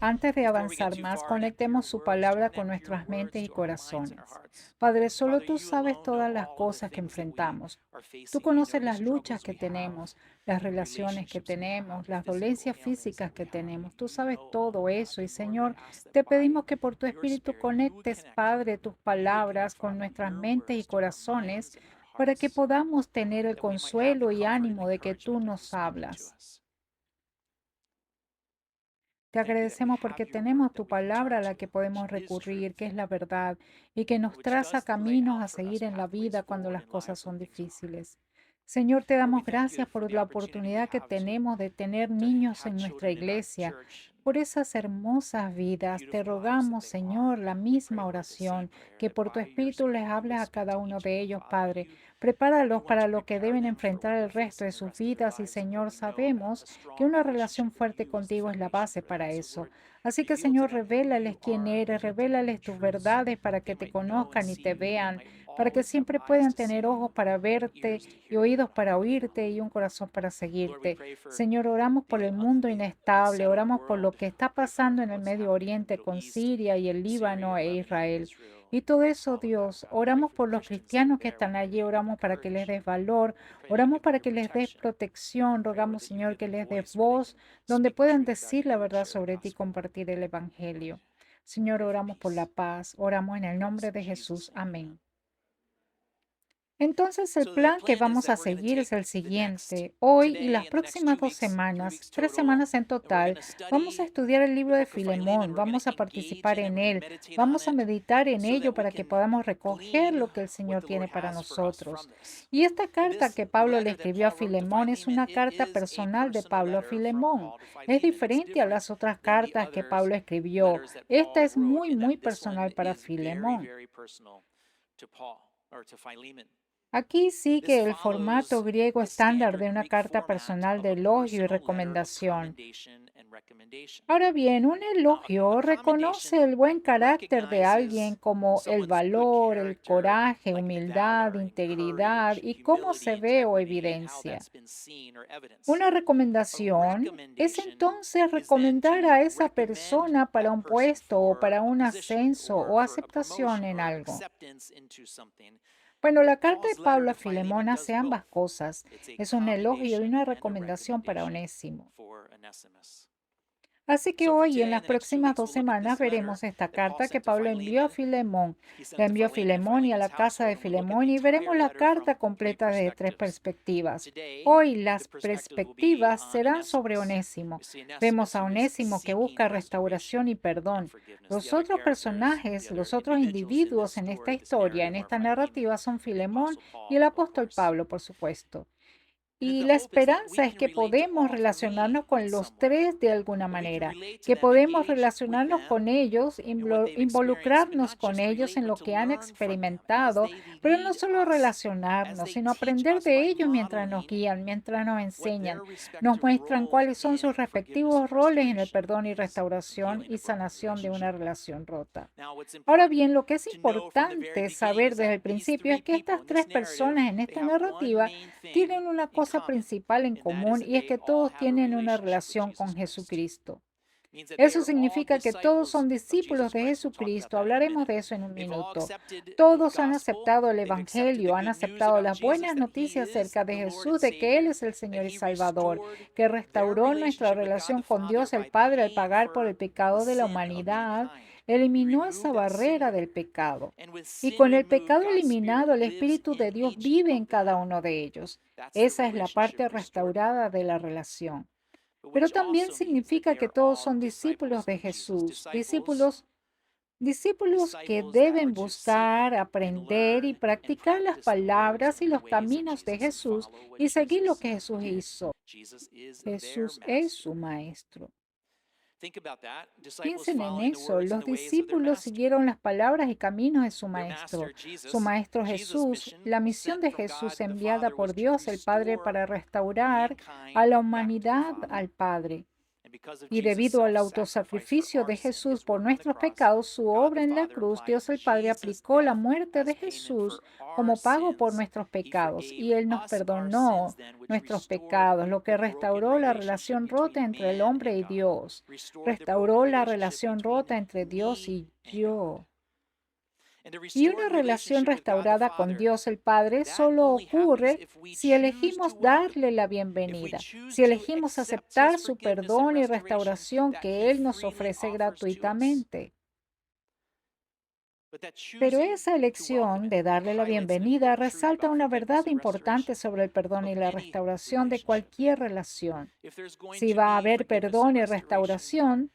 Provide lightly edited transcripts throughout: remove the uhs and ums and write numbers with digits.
antes de avanzar más, conectemos su palabra con nuestras mentes y corazones. Padre, solo tú sabes todas las cosas que enfrentamos. Tú conoces las luchas que tenemos, las relaciones que tenemos, las dolencias físicas que tenemos. Tú sabes todo eso y Señor, te pedimos que por tu Espíritu conectes, Padre, tus palabras con nuestras mentes y corazones para que podamos tener el consuelo y ánimo de que tú nos hablas. Te agradecemos porque tenemos tu palabra a la que podemos recurrir, que es la verdad, y que nos traza caminos a seguir en la vida cuando las cosas son difíciles. Señor, te damos gracias por la oportunidad que tenemos de tener niños en nuestra iglesia, por esas hermosas vidas. Te rogamos, Señor, la misma oración, que por tu Espíritu les hables a cada uno de ellos, Padre. Prepáralos para lo que deben enfrentar el resto de sus vidas y, Señor, sabemos que una relación fuerte contigo es la base para eso. Así que, Señor, revélales quién eres, revélales tus verdades para que te conozcan y te vean, para que siempre puedan tener ojos para verte y oídos para oírte y un corazón para seguirte. Señor, oramos por el mundo inestable, oramos por lo que está pasando en el Medio Oriente con Siria y el Líbano e Israel. Y todo eso, Dios, oramos por los cristianos que están allí, oramos para que les des valor, oramos para que les des protección, rogamos, Señor, que les des voz donde puedan decir la verdad sobre ti y compartir el Evangelio. Señor, oramos por la paz, oramos en el nombre de Jesús. Amén. Entonces el plan que vamos a seguir es el siguiente. Hoy y las próximas 2 semanas, 3 semanas en total, vamos a estudiar el libro de Filemón, vamos a participar en él, vamos a meditar en ello para que podamos recoger lo que el Señor tiene para nosotros. Y esta carta que Pablo le escribió a Filemón es una carta personal de Pablo a Filemón. Es diferente a las otras cartas que Pablo escribió. Esta es muy, muy personal para Filemón. Aquí sigue el formato griego estándar de una carta personal de elogio y recomendación. Ahora bien, un elogio reconoce el buen carácter de alguien como el valor, el coraje, humildad, integridad y cómo se ve o evidencia. Una recomendación es entonces recomendar a esa persona para un puesto o para un ascenso o aceptación en algo. Bueno, la carta de Pablo a Filemón hace ambas cosas. Es un elogio y una recomendación para Onésimo. Así que hoy y en las próximas 2 semanas veremos esta carta que Pablo envió a Filemón. La envió a Filemón y a la casa de Filemón y veremos la carta completa desde 3 perspectivas. Hoy las perspectivas serán sobre Onésimo. Vemos a Onésimo que busca restauración y perdón. Los otros personajes, los otros individuos en esta historia, en esta narrativa, son Filemón y el apóstol Pablo, por supuesto. Y la esperanza es que podemos relacionarnos con los tres de alguna manera, que podemos relacionarnos con ellos, involucrarnos con ellos en lo que han experimentado, pero no solo relacionarnos, sino aprender de ellos mientras nos guían, mientras nos enseñan, nos muestran cuáles son sus respectivos roles en el perdón y restauración y sanación de una relación rota. Ahora bien, lo que es importante saber desde el principio es que estas tres personas en esta narrativa tienen una cosa principal en común y es que todos tienen una relación con Jesucristo. Eso significa que todos son discípulos de Jesucristo. Hablaremos de eso en un minuto. Todos han aceptado el Evangelio, han aceptado las buenas noticias acerca de Jesús, de que Él es el Señor y Salvador, que restauró nuestra relación con Dios el Padre al pagar por el pecado de la humanidad. Eliminó esa barrera del pecado. Y con el pecado eliminado, el Espíritu de Dios vive en cada uno de ellos. Esa es la parte restaurada de la relación. Pero también significa que todos son discípulos de Jesús, discípulos que deben buscar, aprender y practicar las palabras y los caminos de Jesús y seguir lo que Jesús hizo. Jesús es su maestro. Piensen en eso, los discípulos siguieron las palabras y caminos de su maestro Jesús, la misión de Jesús enviada por Dios el Padre para restaurar a la humanidad al Padre. Y debido al autosacrificio de Jesús por nuestros pecados, su obra en la cruz, Dios el Padre aplicó la muerte de Jesús como pago por nuestros pecados, y Él nos perdonó nuestros pecados, lo que restauró la relación rota entre el hombre y Dios. Restauró la relación rota entre Dios y yo. Y una relación restaurada con Dios el Padre solo ocurre si elegimos darle la bienvenida, si elegimos aceptar su perdón y restauración que Él nos ofrece gratuitamente. Pero esa elección de darle la bienvenida resalta una verdad importante sobre el perdón y la restauración de cualquier relación. Si va a haber perdón y restauración,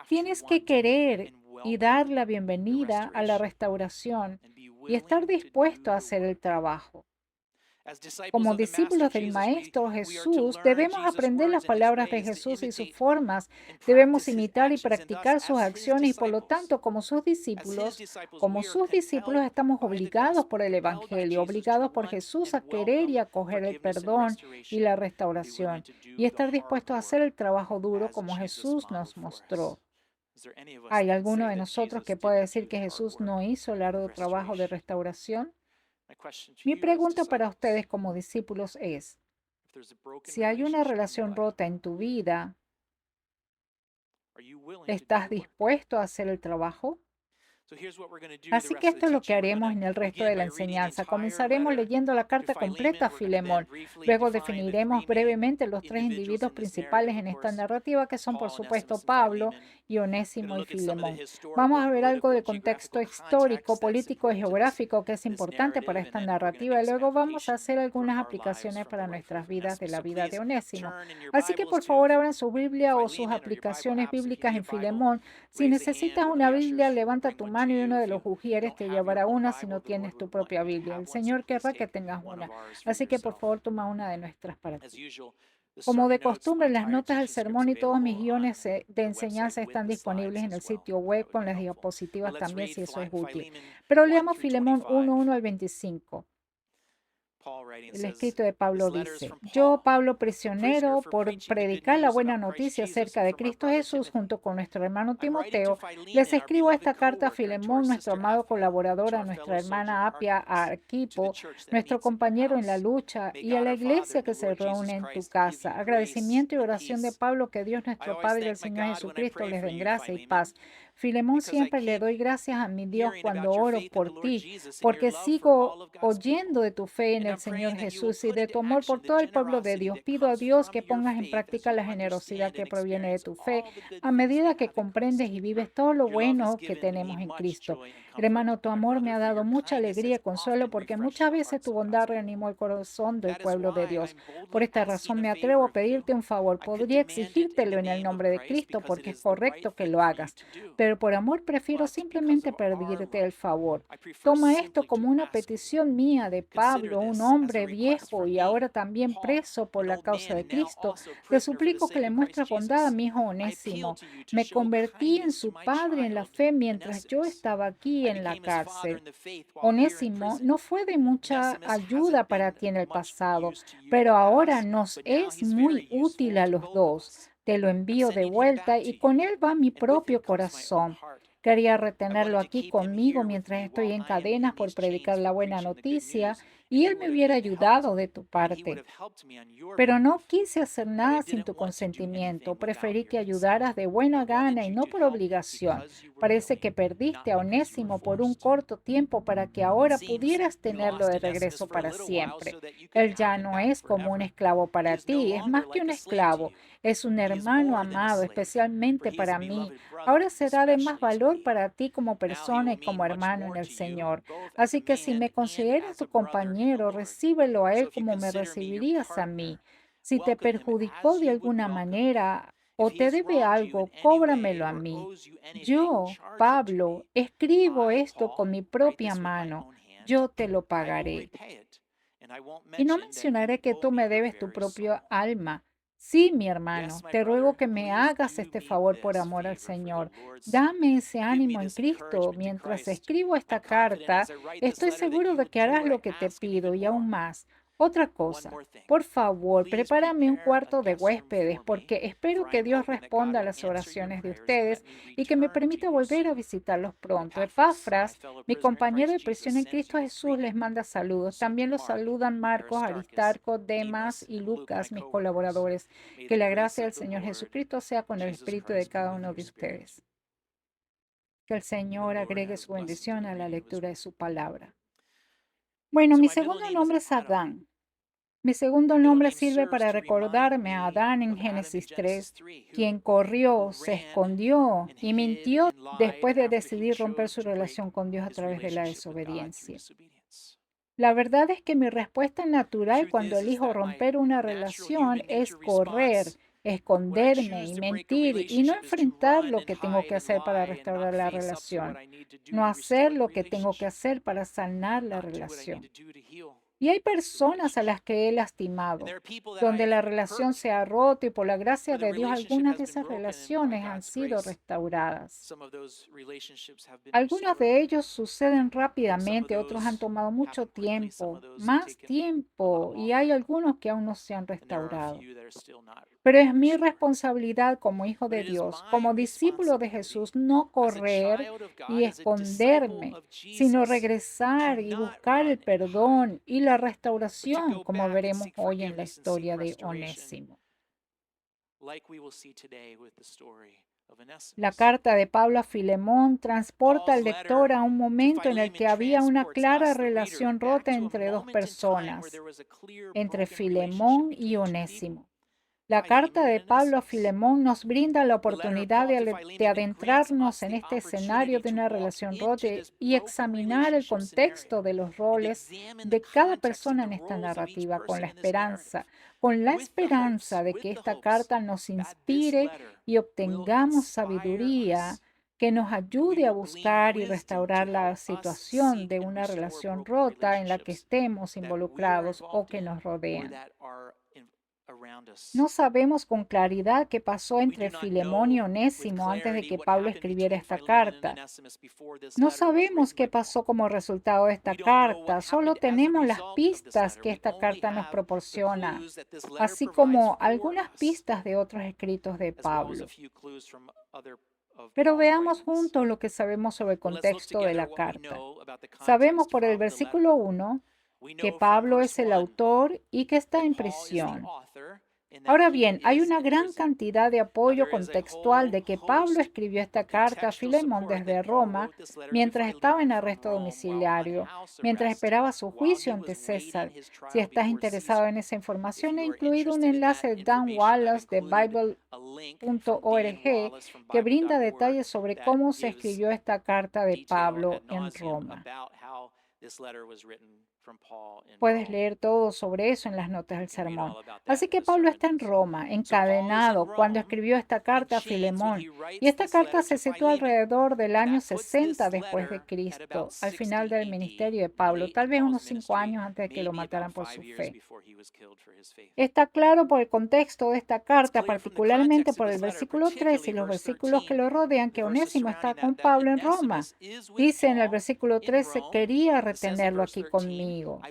tienes que querer y dar la bienvenida a la restauración y estar dispuesto a hacer el trabajo. Como discípulos del Maestro Jesús, debemos aprender las palabras de Jesús y sus formas. Debemos imitar y practicar sus acciones y, por lo tanto, como sus discípulos, estamos obligados por el Evangelio, obligados por Jesús a querer y acoger el perdón y la restauración y estar dispuestos a hacer el trabajo duro como Jesús nos mostró. ¿Hay alguno de nosotros que puede decir que Jesús no hizo el arduo trabajo de restauración? Mi pregunta para ustedes como discípulos es, si hay una relación rota en tu vida, ¿estás dispuesto a hacer el trabajo? Así que esto es lo que haremos en el resto de la enseñanza. Comenzaremos leyendo la carta completa a Filemón. Luego definiremos brevemente los tres individuos principales en esta narrativa, que son, por supuesto, Pablo y Onésimo y Filemón. Vamos a ver algo del contexto histórico, político y geográfico que es importante para esta narrativa y luego vamos a hacer algunas aplicaciones para nuestras vidas de la vida de Onésimo. Así que por favor abran su Biblia o sus aplicaciones bíblicas en Filemón. Si necesitas una Biblia, levanta tu mano y uno de los ujieres te llevará una si no tienes tu propia Biblia. El Señor querrá que tengas una. Así que por favor toma una de nuestras para ti. Como de costumbre, las notas del sermón y todos mis guiones de enseñanza están disponibles en el sitio web con las diapositivas también si eso es útil. Pero leamos Filemón 1:1 al 25. El escrito de Pablo dice, yo, Pablo, prisionero por predicar la buena noticia acerca de Cristo Jesús junto con nuestro hermano Timoteo, les escribo esta carta a Filemón, nuestro amado colaborador, a nuestra hermana Apia, a Arquipo, nuestro compañero en la lucha, y a la iglesia que se reúne en tu casa. Agradecimiento y oración de Pablo, que Dios nuestro Padre y el Señor Jesucristo les den gracia y paz. Filemón, siempre le doy gracias a mi Dios cuando oro por ti, porque sigo oyendo de tu fe en el Señor Jesús y de tu amor por todo el pueblo de Dios. Pido a Dios que pongas en práctica la generosidad que proviene de tu fe a medida que comprendes y vives todo lo bueno que tenemos en Cristo. Hermano, tu amor me ha dado mucha alegría y consuelo porque muchas veces tu bondad reanimó el corazón del pueblo de Dios. Por esta razón me atrevo a pedirte un favor. Podría exigírtelo en el nombre de Cristo porque es correcto que lo hagas, pero por amor prefiero simplemente pedirte el favor. Toma esto como una petición mía de Pablo, un hombre viejo y ahora también preso por la causa de Cristo. Te suplico que le muestres bondad a mi hijo Onésimo. Me convertí en su padre en la fe mientras yo estaba aquí en la cárcel. Onésimo no fue de mucha ayuda para ti en el pasado, pero ahora nos es muy útil a los dos. Te lo envío de vuelta y con él va mi propio corazón. Quería retenerlo aquí conmigo mientras estoy en cadenas por predicar la buena noticia y él me hubiera ayudado de tu parte. Pero no quise hacer nada sin tu consentimiento. Preferí que ayudaras de buena gana y no por obligación. Parece que perdiste a Onésimo por un corto tiempo para que ahora pudieras tenerlo de regreso para siempre. Él ya no es como un esclavo para ti, es más que un esclavo. Es un hermano amado, especialmente para mí. Ahora será de más valor para ti como persona y como hermano en el Señor. Así que si me consideras tu compañero, recíbelo a él como me recibirías a mí. Si te perjudicó de alguna manera o te debe algo, cóbramelo a mí. Yo, Pablo, escribo esto con mi propia mano. Yo te lo pagaré. Y no mencionaré que tú me debes tu propio alma. Sí, mi hermano, te ruego que me hagas este favor por amor al Señor. Dame ese ánimo en Cristo. Mientras escribo esta carta, estoy seguro de que harás lo que te pido y aún más. Otra cosa, por favor, prepárame un cuarto de huéspedes porque espero que Dios responda a las oraciones de ustedes y que me permita volver a visitarlos pronto. Epafras, mi compañero de prisión en Cristo Jesús, les manda saludos. También los saludan Marcos, Aristarco, Demas y Lucas, mis colaboradores. Que la gracia del Señor Jesucristo sea con el espíritu de cada uno de ustedes. Que el Señor agregue su bendición a la lectura de su palabra. Bueno, mi segundo nombre es Adán. Mi segundo nombre sirve para recordarme a Adán en Génesis 3, quien corrió, se escondió y mintió después de decidir romper su relación con Dios a través de la desobediencia. La verdad es que mi respuesta natural cuando elijo romper una relación es correr, esconderme y mentir y no enfrentar lo que tengo que hacer para restaurar la relación, no hacer lo que tengo que hacer para sanar la relación. Y hay personas a las que he lastimado, donde la relación se ha roto y por la gracia de Dios algunas de esas relaciones han sido restauradas. Algunos de ellos suceden rápidamente, otros han tomado mucho tiempo, más tiempo, y hay algunos que aún no se han restaurado. Pero es mi responsabilidad como hijo de Dios, como discípulo de Jesús, no correr y esconderme, sino regresar y buscar el perdón y la restauración, como veremos hoy en la historia de Onésimo. La carta de Pablo a Filemón transporta al lector a un momento en el que había una clara relación rota entre dos personas, entre Filemón y Onésimo. La carta de Pablo a Filemón nos brinda la oportunidad de adentrarnos en este escenario de una relación rota y examinar el contexto de los roles de cada persona en esta narrativa con la esperanza de que esta carta nos inspire y obtengamos sabiduría que nos ayude a buscar y restaurar la situación de una relación rota en la que estemos involucrados o que nos rodean. No sabemos con claridad qué pasó entre Filemón y Onésimo antes de que Pablo escribiera esta carta. No sabemos qué pasó como resultado de esta carta, solo tenemos las pistas que esta carta nos proporciona, así como algunas pistas de otros escritos de Pablo. Pero veamos juntos lo que sabemos sobre el contexto de la carta. Sabemos por el versículo 1 que Pablo es el autor y que está en prisión. Ahora bien, hay una gran cantidad de apoyo contextual de que Pablo escribió esta carta a Filemón desde Roma mientras estaba en arresto domiciliario, mientras esperaba su juicio ante César. Si estás interesado en esa información, he incluido un enlace de Dan Wallace de Bible.org que brinda detalles sobre cómo se escribió esta carta de Pablo en Roma. Puedes leer todo sobre eso en las notas del sermón. Así que Pablo está en Roma, encadenado, cuando escribió esta carta a Filemón. Y esta carta se sitúa alrededor del año 60 después de Cristo, al final del ministerio de Pablo, tal vez unos 5 años antes de que lo mataran por su fe. Está claro por el contexto de esta carta, particularmente por el versículo 3 y los versículos que lo rodean, que Onésimo está con Pablo en Roma. Dice en el versículo 13, quería retenerlo aquí conmigo.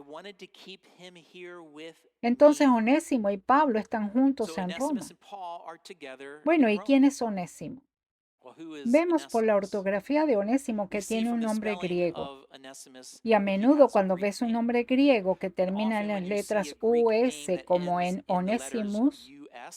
Entonces Onésimo y Pablo están juntos en Roma. Bueno, ¿y quién es Onésimo? Vemos por la ortografía de Onésimo que tiene un nombre griego. Y a menudo cuando ves un nombre griego que termina en las letras US como en Onesimus,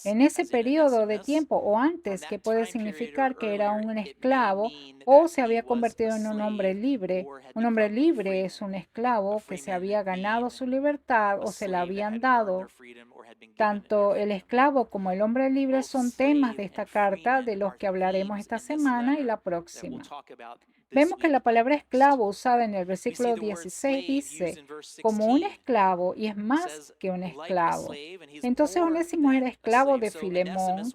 en ese periodo de tiempo o antes, que puede significar que era un esclavo o se había convertido en un hombre libre. Un hombre libre es un esclavo que se había ganado su libertad o se la habían dado. Tanto el esclavo como el hombre libre son temas de esta carta de los que hablaremos esta semana y la próxima. Vemos que la palabra esclavo usada en el versículo 16 dice, como un esclavo, y es más que un esclavo. Entonces Onésimo era esclavo de Filemón,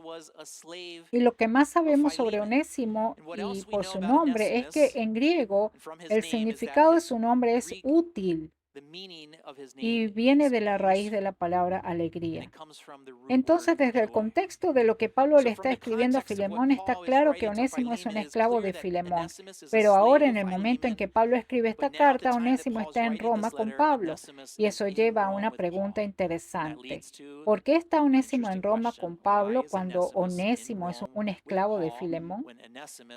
y lo que más sabemos sobre Onésimo y por su nombre es que en griego el significado de su nombre es útil. y viene de la raíz de la palabra alegría. Entonces, desde el contexto de lo que Pablo le está escribiendo a Filemón, está claro que Onésimo es un esclavo de Filemón. Pero ahora, en el momento en que Pablo escribe esta carta, Onésimo está en Roma con Pablo. Y eso lleva a una pregunta interesante. ¿Por qué está Onésimo en Roma con Pablo cuando Onésimo es un esclavo de Filemón?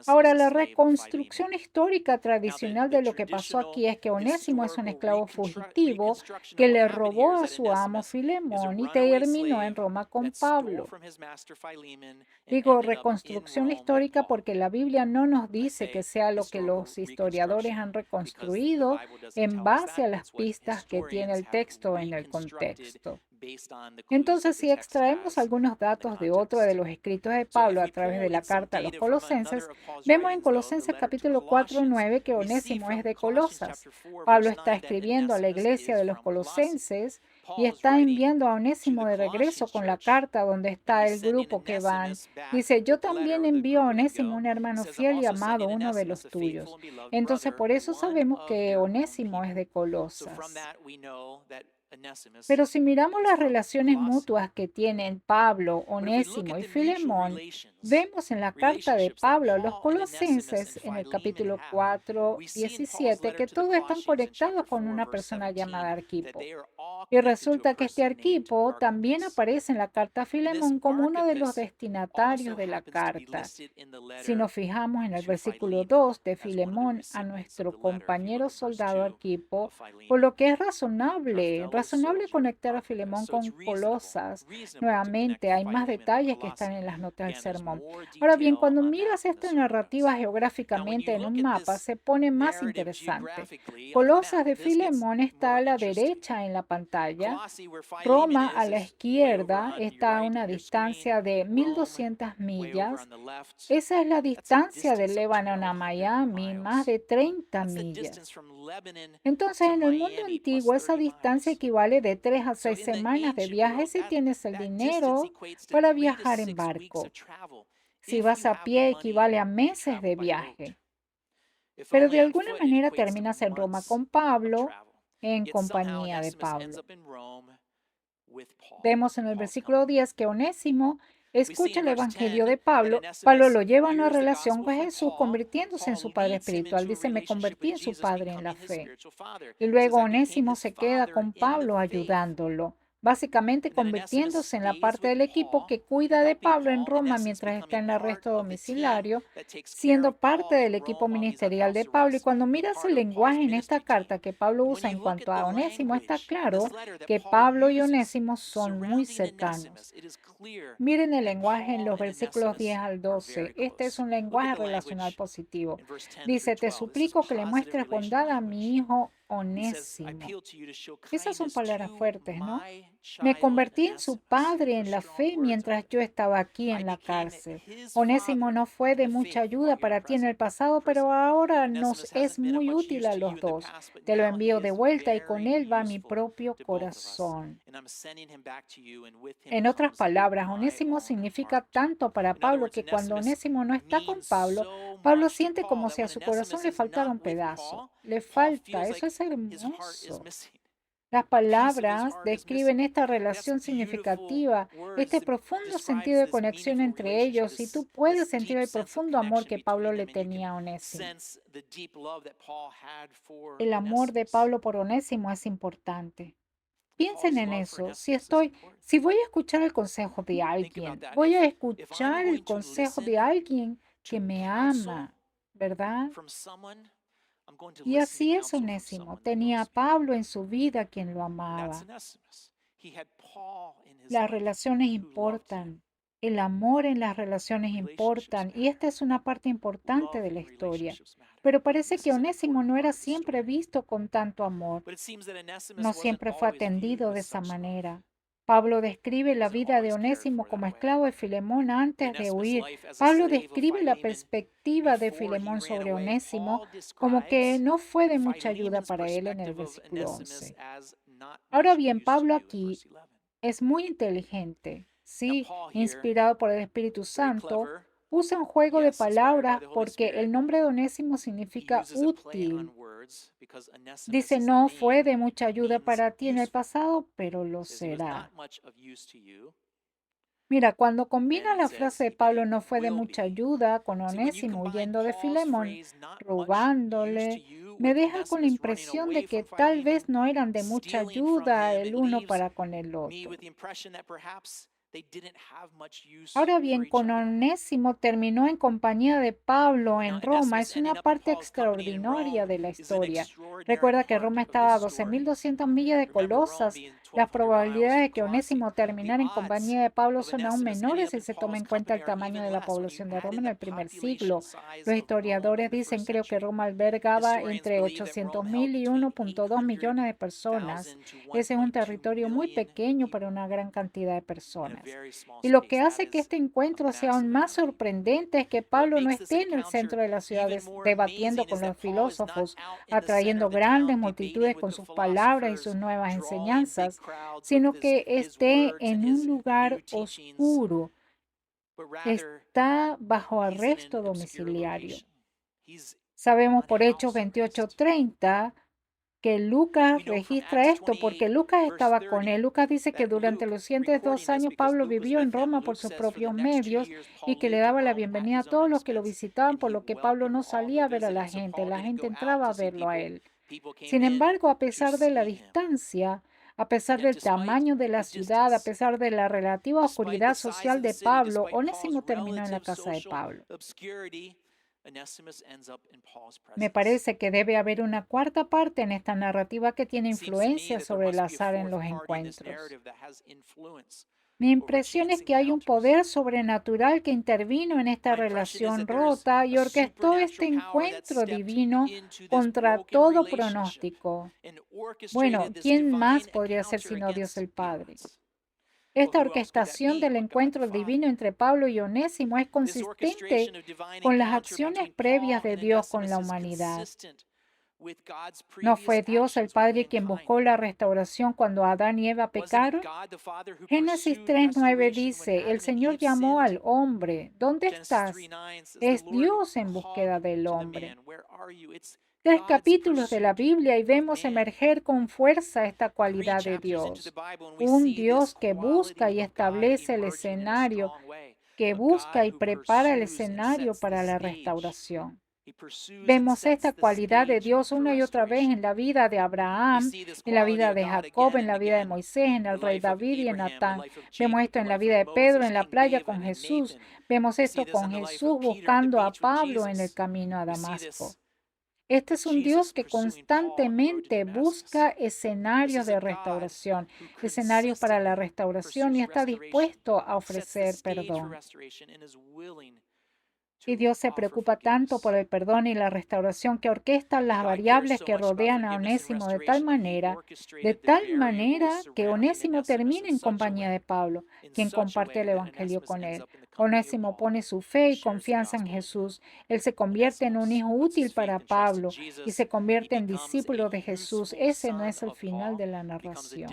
Ahora, la reconstrucción histórica tradicional de lo que pasó aquí es que Onésimo es un esclavo fugitivo que le robó a su amo Filemón y terminó en Roma con Pablo. Digo reconstrucción histórica porque la Biblia no nos dice que sea lo que los historiadores han reconstruido en base a las pistas que tiene el texto en el contexto. Entonces, si extraemos algunos datos de otro de los escritos de Pablo a través de la carta a los Colosenses, vemos en Colosenses capítulo 4:9 que Onésimo es de Colosas. Pablo está escribiendo a la iglesia de los Colosenses y está enviando a Onésimo de regreso con la carta donde está el grupo que van. Dice, yo también envío a Onésimo, un hermano fiel y amado, uno de los tuyos. Entonces, por eso sabemos que Onésimo es de Colosas. Pero si miramos las relaciones mutuas que tienen Pablo, Onésimo y Filemón, vemos en la carta de Pablo a los Colosenses, en el capítulo 4:17, que todos están conectados con una persona llamada Arquipo. Y resulta que este Arquipo también aparece en la carta a Filemón como uno de los destinatarios de la carta. Si nos fijamos en el versículo 2 de Filemón a nuestro compañero soldado Arquipo, por lo que es razonable conectar a Filemón con Colosas. Nuevamente, hay más detalles que están en las notas del sermón. Ahora bien, cuando miras esta narrativa geográficamente en un mapa, se pone más interesante. Colosas de Filemón está a la derecha en la pantalla. Roma a la izquierda está a una distancia de 1.200 millas. Esa es la distancia de Lebanon a Miami, más de 30 millas. Entonces, en el mundo antiguo, esa distancia equivale de 3 a 6 semanas de viaje si tienes el dinero para viajar en barco. Si vas a pie, equivale a meses de viaje. Pero de alguna manera terminas en Roma con Pablo, en compañía de Pablo. Vemos en el versículo 10 que Onésimo escucha el evangelio de Pablo. Pablo lo lleva a una relación con Jesús, convirtiéndose en su padre espiritual. Dice, me convertí en su padre en la fe. Y luego Onésimo se queda con Pablo ayudándolo, básicamente convirtiéndose en la parte del equipo que cuida de Pablo en Roma mientras está en arresto domiciliario, siendo parte del equipo ministerial de Pablo. Y cuando miras el lenguaje en esta carta que Pablo usa en cuanto a Onésimo, está claro que Pablo y Onésimo son muy cercanos. Miren el lenguaje en los versículos 10 al 12. Este es un lenguaje relacional positivo. Dice, te suplico que le muestres bondad a mi hijo Onésimo. Esas son palabras fuertes, ¿no? Me convertí en su padre en la fe mientras yo estaba aquí en la cárcel. Onésimo no fue de mucha ayuda para ti en el pasado, pero ahora nos es muy útil a los dos. Te lo envío de vuelta y con él va mi propio corazón. En otras palabras, Onésimo significa tanto para Pablo que cuando Onésimo no está con Pablo, Pablo siente como si a su corazón le faltara un pedazo. Le falta, eso es hermoso. Las palabras describen esta relación significativa, este profundo sentido de conexión entre ellos, y tú puedes sentir el profundo amor que Pablo le tenía a Onésimo. El amor de Pablo por Onésimo es importante. Piensen en eso. Si voy a escuchar el consejo de alguien, voy a escuchar el consejo de alguien que me ama, ¿verdad? Y así es Onésimo. Tenía a Pablo en su vida quien lo amaba. Las relaciones importan. El amor en las relaciones importan. Y esta es una parte importante de la historia. Pero parece que Onésimo no era siempre visto con tanto amor. No siempre fue atendido de esa manera. Pablo describe la vida de Onésimo como esclavo de Filemón antes de huir. Pablo describe la perspectiva de Filemón sobre Onésimo como que no fue de mucha ayuda para él en el versículo 11. Ahora bien, Pablo aquí es muy inteligente, sí, inspirado por el Espíritu Santo. Usa un juego de palabras porque el nombre de Onésimo significa útil. Dice, no fue de mucha ayuda para ti en el pasado, pero lo será. Mira, cuando combina la frase de Pablo no fue de mucha ayuda con Onésimo huyendo de Filemón, robándole, me deja con la impresión de que tal vez no eran de mucha ayuda el uno para con el otro. Ahora bien, con Onésimo terminó en compañía de Pablo en Roma. Es una parte extraordinaria de la historia. Recuerda que Roma estaba a 12.200 millas de Colosas. Las probabilidades de que Onésimo terminara en compañía de Pablo son aún menores si se toma en cuenta el tamaño de la población de Roma en el primer siglo. Los historiadores dicen, creo que Roma albergaba entre 800.000 y 1.2 millones de personas. Ese es un territorio muy pequeño para una gran cantidad de personas. Y lo que hace que este encuentro sea aún más sorprendente es que Pablo no esté en el centro de la ciudad debatiendo con los filósofos, atrayendo grandes multitudes con sus palabras y sus nuevas enseñanzas, sino que esté en un lugar oscuro. Está bajo arresto domiciliario. Sabemos por Hechos 28:30 que Lucas registra esto porque Lucas estaba con él. Lucas dice que durante los siguientes 2 años Pablo vivió en Roma por sus propios medios y que le daba la bienvenida a todos los que lo visitaban, por lo que Pablo no salía a ver a la gente entraba a verlo a él. Sin embargo, a pesar de la distancia, a pesar del tamaño de la ciudad, a pesar de la relativa oscuridad social de Pablo, Onésimo terminó en la casa de Pablo. Me parece que debe haber una cuarta parte en esta narrativa que tiene influencia sobre el azar en los encuentros. Mi impresión es que hay un poder sobrenatural que intervino en esta relación rota y orquestó este encuentro divino contra todo pronóstico. Bueno, ¿quién más podría ser sino Dios el Padre? Esta orquestación del encuentro divino entre Pablo y Onésimo es consistente con las acciones previas de Dios con la humanidad. ¿No fue Dios el Padre quien buscó la restauración cuando Adán y Eva pecaron? Génesis 3:9 dice, el Señor llamó al hombre, ¿dónde estás? Es Dios en búsqueda del hombre. 3 capítulos de la Biblia y vemos emerger con fuerza esta cualidad de Dios. Un Dios que busca y establece el escenario, que busca y prepara el escenario para la restauración. Vemos esta cualidad de Dios una y otra vez en la vida de Abraham, en la vida de Jacob, en la vida de Moisés, en el rey David y en Natán. Vemos esto en la vida de Pedro en la playa con Jesús. Vemos esto con Jesús buscando a Pablo en el camino a Damasco. Este es un Dios que constantemente busca escenarios de restauración, escenarios para la restauración y está dispuesto a ofrecer perdón. Y Dios se preocupa tanto por el perdón y la restauración que orquesta las variables que rodean a Onésimo de tal manera que Onésimo termina en compañía de Pablo, quien comparte el Evangelio con él. Onésimo pone su fe y confianza en Jesús. Él se convierte en un hijo útil para Pablo y se convierte en discípulo de Jesús. Ese no es el final de la narración.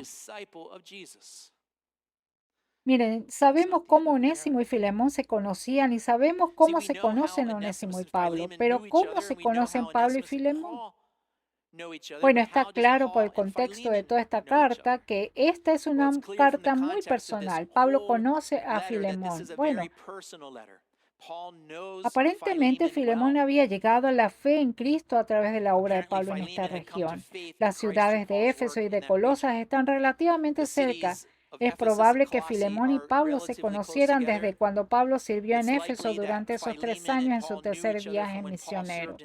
Miren, sabemos cómo Onésimo y Filemón se conocían y sabemos cómo se conocen Onésimo y Pablo, pero ¿cómo se conocen Pablo y Filemón? Bueno, está claro por el contexto de toda esta carta que esta es una carta muy personal. Pablo conoce a Filemón. Bueno, aparentemente Filemón había llegado a la fe en Cristo a través de la obra de Pablo en esta región. Las ciudades de Éfeso y de Colosas están relativamente cerca. Es probable que Filemón y Pablo se conocieran desde cuando Pablo sirvió en Éfeso durante esos 3 años en su tercer viaje misionero.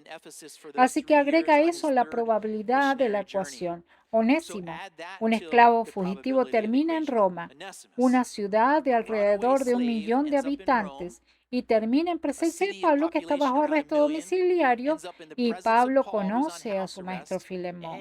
Así que agrega eso a la probabilidad de la ecuación. Onésimo, un esclavo fugitivo, termina en Roma, una ciudad de alrededor de 1 millón de habitantes, y termina en presencia de Pablo, que está bajo arresto domiciliario, y Pablo conoce a su maestro Filemón.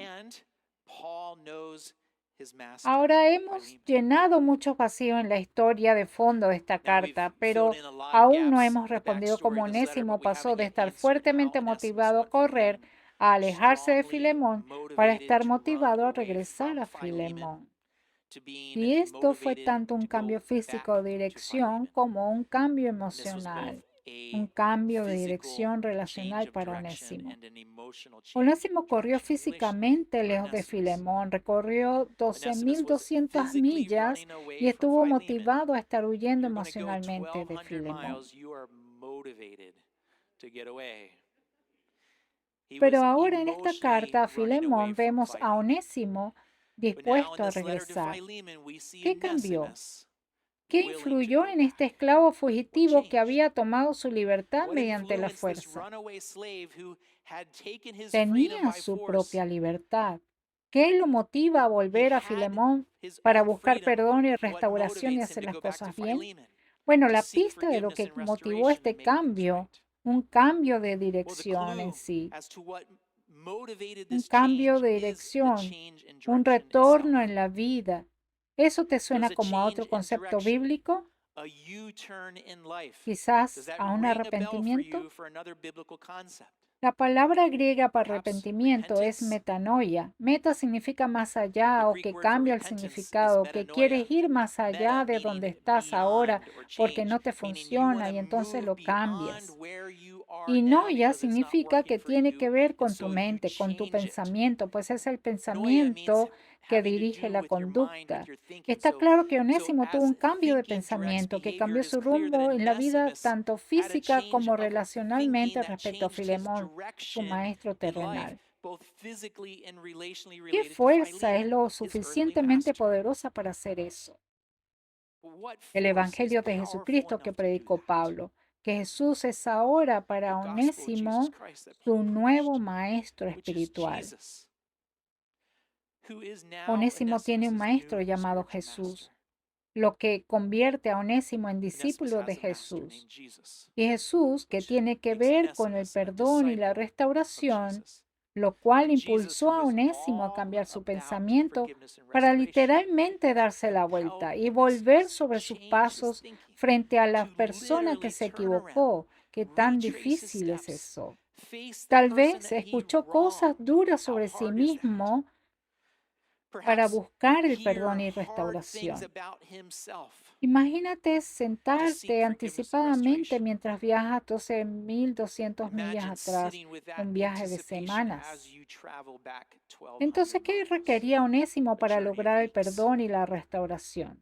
Ahora hemos llenado muchos vacíos en la historia de fondo de esta carta, pero aún no hemos respondido cómo Onésimo pasó de estar fuertemente motivado a correr a alejarse de Filemón para estar motivado a regresar a Filemón. Y esto fue tanto un cambio físico de dirección como un cambio emocional. un cambio de dirección relacional para Onésimo. Onésimo corrió físicamente lejos de Filemón, recorrió 12.200 millas y estuvo motivado a estar huyendo emocionalmente de Filemón. Pero ahora en esta carta a Filemón vemos a Onésimo dispuesto a regresar. ¿Qué cambió? ¿Qué influyó en este esclavo fugitivo que había tomado su libertad mediante la fuerza? Tenía su propia libertad. ¿Qué lo motiva a volver a Filemón para buscar perdón y restauración y hacer las cosas bien? Bueno, la pista de lo que motivó este cambio, un cambio de dirección en sí, un cambio de dirección, un retorno en la vida. ¿Eso te suena como a otro concepto bíblico? Quizás a un arrepentimiento. La palabra griega para arrepentimiento es metanoia. Meta significa más allá o que cambia el significado, que quieres ir más allá de donde estás ahora porque no te funciona y entonces lo cambias. Y noia significa que tiene que ver con tu mente, con tu pensamiento, pues es el pensamiento que dirige la conducta. Está claro que Onésimo tuvo un cambio de pensamiento que cambió su rumbo en la vida tanto física como relacionalmente respecto a Filemón, su maestro terrenal. ¿Qué fuerza es lo suficientemente poderosa para hacer eso? El Evangelio de Jesucristo que predicó Pablo, que Jesús es ahora para Onésimo su nuevo maestro espiritual. Onésimo tiene un maestro llamado Jesús, lo que convierte a Onésimo en discípulo de Jesús. Y Jesús, que tiene que ver con el perdón y la restauración, lo cual impulsó a Onésimo a cambiar su pensamiento para literalmente darse la vuelta y volver sobre sus pasos frente a la persona que se equivocó. Qué tan difícil es eso. Tal vez escuchó cosas duras sobre sí mismo para buscar el perdón y restauración. Imagínate sentarte anticipadamente mientras viajas 12.200 millas atrás, un viaje de semanas. Entonces, ¿qué requería Onésimo para lograr el perdón y la restauración?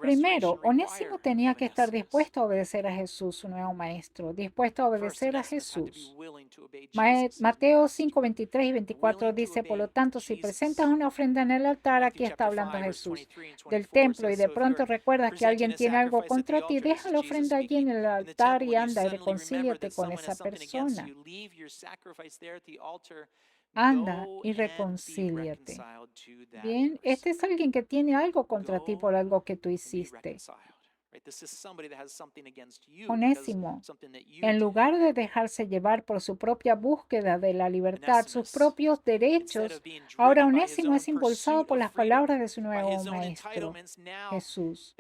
Primero, Onésimo tenía que estar dispuesto a obedecer a Jesús, su nuevo maestro, dispuesto a obedecer a Jesús. Mateo 5, 23 y 24 dice, por lo tanto, si presentas una ofrenda en el altar, aquí está hablando Jesús, del templo, y de pronto recuerdas que alguien tiene algo contra ti, deja la ofrenda allí en el altar y anda y reconcíliate con esa persona. Anda y reconcíliate. Bien, este es alguien que tiene algo contra ti por algo que tú hiciste. Onésimo, en lugar de dejarse llevar por su propia búsqueda de la libertad, sus propios derechos, ahora Onésimo es impulsado por las palabras de su nuevo maestro, Jesús.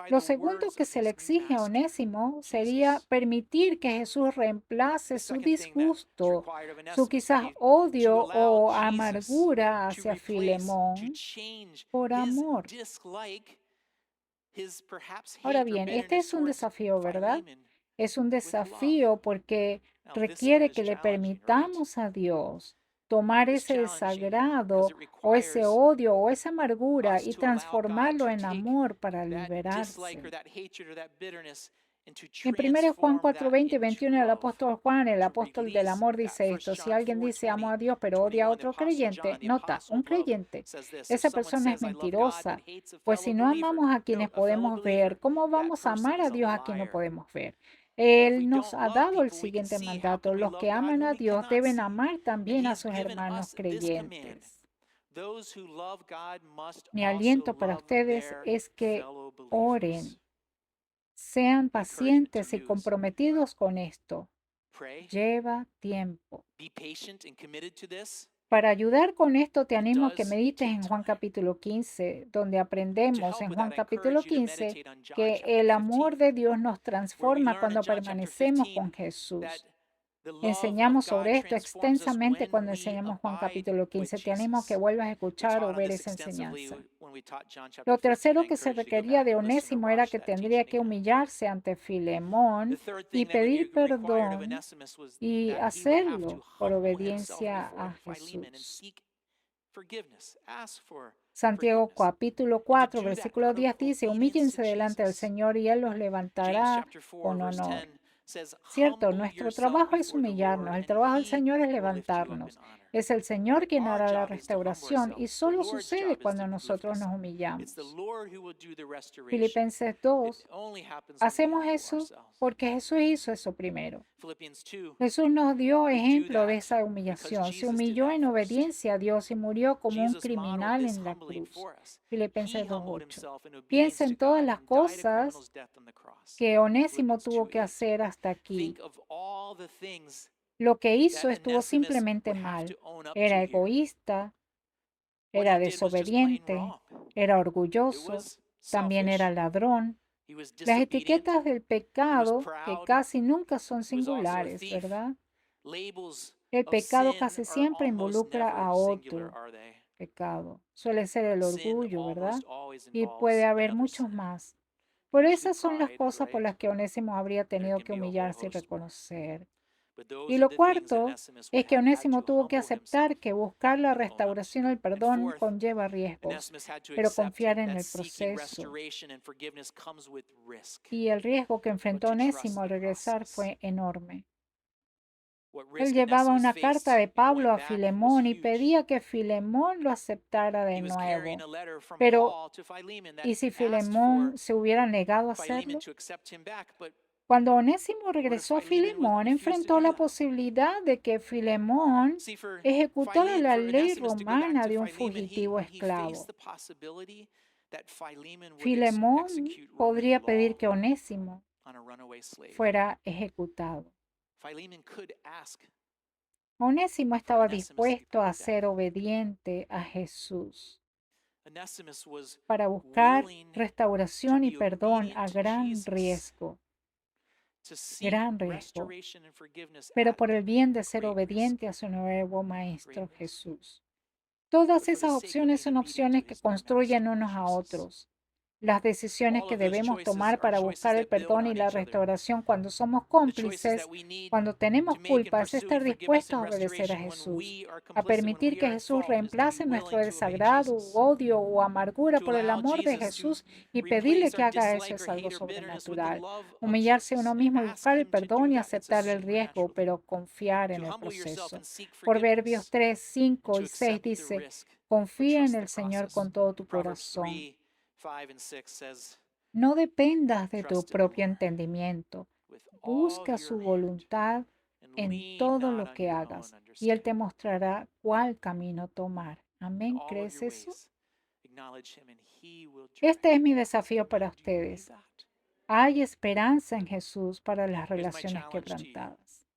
Lo segundo que se le exige a Onésimo sería permitir que Jesús reemplace su disgusto, su quizás odio o amargura hacia Filemón por amor. Ahora bien, este es un desafío, ¿verdad? Es un desafío porque requiere que le permitamos a Dios tomar ese desagrado o ese odio o esa amargura y transformarlo en amor para liberarse. En 1 Juan 4, 20 y 21, el apóstol Juan, el apóstol del amor, dice esto: si alguien dice amo a Dios pero odia a otro creyente, nota, un creyente, esa persona es mentirosa, pues si no amamos a quienes podemos ver, ¿cómo vamos a amar a Dios a quien no podemos ver? Él nos ha dado el siguiente mandato: los que aman a Dios deben amar también a sus hermanos creyentes. Mi aliento para ustedes es que oren. Sean pacientes y comprometidos con esto. Lleva tiempo. Para ayudar con esto, te animo a que medites en Juan capítulo 15, donde aprendemos en Juan capítulo 15 que el amor de Dios nos transforma cuando permanecemos con Jesús. Enseñamos sobre esto extensamente cuando enseñamos Juan capítulo 15. Te animo a que vuelvas a escuchar o ver esa enseñanza. Lo tercero que se requería de Onésimo era que tendría que humillarse ante Filemón y pedir perdón y hacerlo por obediencia a Jesús. Santiago capítulo 4, versículo 10 dice, humíllense delante del Señor y Él los levantará con honor. Cierto, nuestro trabajo es humillarnos, el trabajo del Señor es levantarnos. Es el Señor quien hará la restauración y solo sucede cuando nosotros nos humillamos. Filipenses 2, hacemos eso porque Jesús hizo eso primero. Jesús nos dio ejemplo de esa humillación. Se humilló en obediencia a Dios y murió como un criminal en la cruz. Filipenses 2:8. Piensa en todas las cosas que Onésimo tuvo que hacer hasta aquí. Lo que hizo estuvo simplemente mal. Era egoísta, era desobediente, era orgulloso, también era ladrón. Las etiquetas del pecado que casi nunca son singulares, ¿verdad? El pecado casi siempre involucra a otro pecado. Suele ser el orgullo, ¿verdad? Y puede haber muchos más. Pero esas son las cosas por las que Onésimo habría tenido que humillarse y reconocer. Y lo cuarto es que Onésimo tuvo que aceptar que buscar la restauración y el perdón conlleva riesgos, pero confiar en el proceso. Y el riesgo que enfrentó Onésimo al regresar fue enorme. Él llevaba una carta de Pablo a Filemón y pedía que Filemón lo aceptara de nuevo. Pero, ¿y si Filemón se hubiera negado a hacerlo? Cuando Onésimo regresó a Filemón, enfrentó la posibilidad de que Filemón ejecutara la ley romana de un fugitivo esclavo. Filemón podría pedir que Onésimo fuera ejecutado. Onésimo estaba dispuesto a ser obediente a Jesús para buscar restauración y perdón a gran riesgo. Gran riesgo, pero por el bien de ser obediente a su nuevo Maestro Jesús. Todas esas opciones son opciones que construyen unos a otros. Las decisiones que debemos tomar para buscar el perdón y la restauración cuando somos cómplices, cuando tenemos culpa, es estar dispuestos a obedecer a Jesús, a permitir que Jesús reemplace nuestro desagrado, odio o amargura por el amor de Jesús y pedirle que haga eso es algo sobrenatural. Humillarse a uno mismo y buscar el perdón y aceptar el riesgo, pero confiar en el proceso. Proverbios 3, 5 y 6 dice, confía en el Señor con todo tu corazón. No dependas de tu propio entendimiento. Busca su voluntad en todo lo que hagas y Él te mostrará cuál camino tomar. Amén. ¿Crees eso? Este es mi desafío para ustedes. Hay esperanza en Jesús para las relaciones quebrantadas.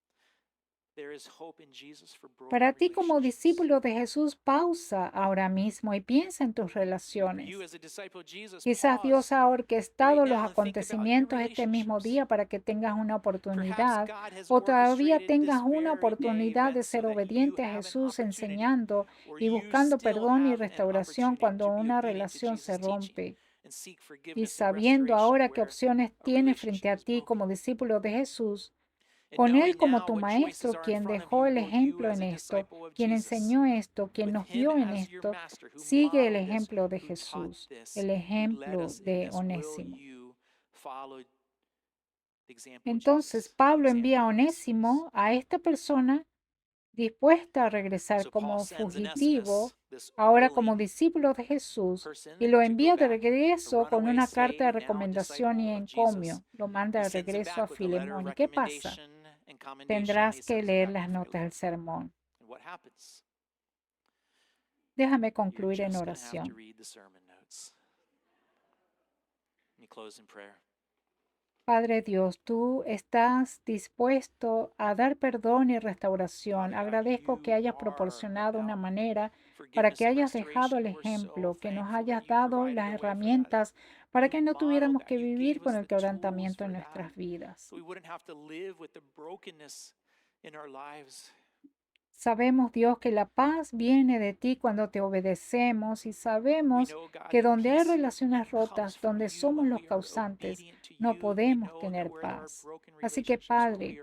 Para ti como discípulo de Jesús, pausa ahora mismo y piensa en tus relaciones. Quizás Dios ha orquestado los acontecimientos este mismo día para que tengas una oportunidad o todavía tengas una oportunidad de ser obediente a Jesús enseñando y buscando perdón y restauración cuando una relación se rompe. Y sabiendo ahora qué opciones tienes frente a ti como discípulo de Jesús, con Él como tu maestro, quien dejó el ejemplo en esto, quien enseñó esto, quien nos guió en esto, sigue el ejemplo de Jesús, el ejemplo de Onésimo. Entonces Pablo envía a Onésimo, a esta persona dispuesta a regresar como fugitivo, ahora como discípulo de Jesús, y lo envía de regreso con una carta de recomendación y encomio. Lo manda de regreso a Filemón. ¿Y qué pasa? Tendrás que leer las notas del sermón. Déjame concluir en oración. Padre Dios, tú estás dispuesto a dar perdón y restauración. Agradezco que hayas proporcionado una manera para que hayas dejado el ejemplo, que nos hayas dado las herramientas para que no tuviéramos que vivir con el quebrantamiento en nuestras vidas. Sabemos, Dios, que la paz viene de ti cuando te obedecemos y sabemos que donde hay relaciones rotas, donde somos los causantes, no podemos tener paz. Así que, Padre,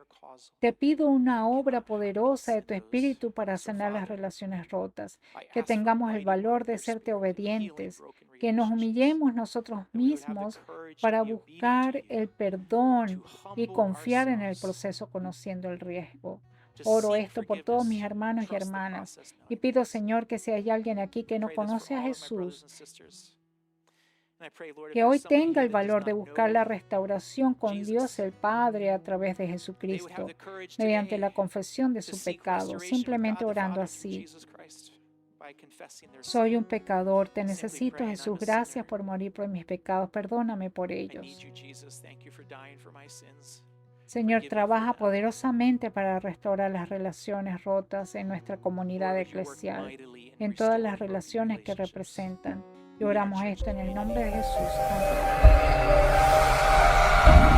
te pido una obra poderosa de tu Espíritu para sanar las relaciones rotas, que tengamos el valor de serte obedientes, que nos humillemos nosotros mismos para buscar el perdón y confiar en el proceso conociendo el riesgo. Oro esto por todos mis hermanos y hermanas y pido, Señor, que si hay alguien aquí que no conoce a Jesús, que hoy tenga el valor de buscar la restauración con Dios el Padre a través de Jesucristo, mediante la confesión de su pecado, simplemente orando así. Soy un pecador, te necesito, Jesús, gracias por morir por mis pecados, perdóname por ellos. Señor, trabaja poderosamente para restaurar las relaciones rotas en nuestra comunidad eclesial, en todas las relaciones que representan. Y oramos esto en el nombre de Jesús. Amén.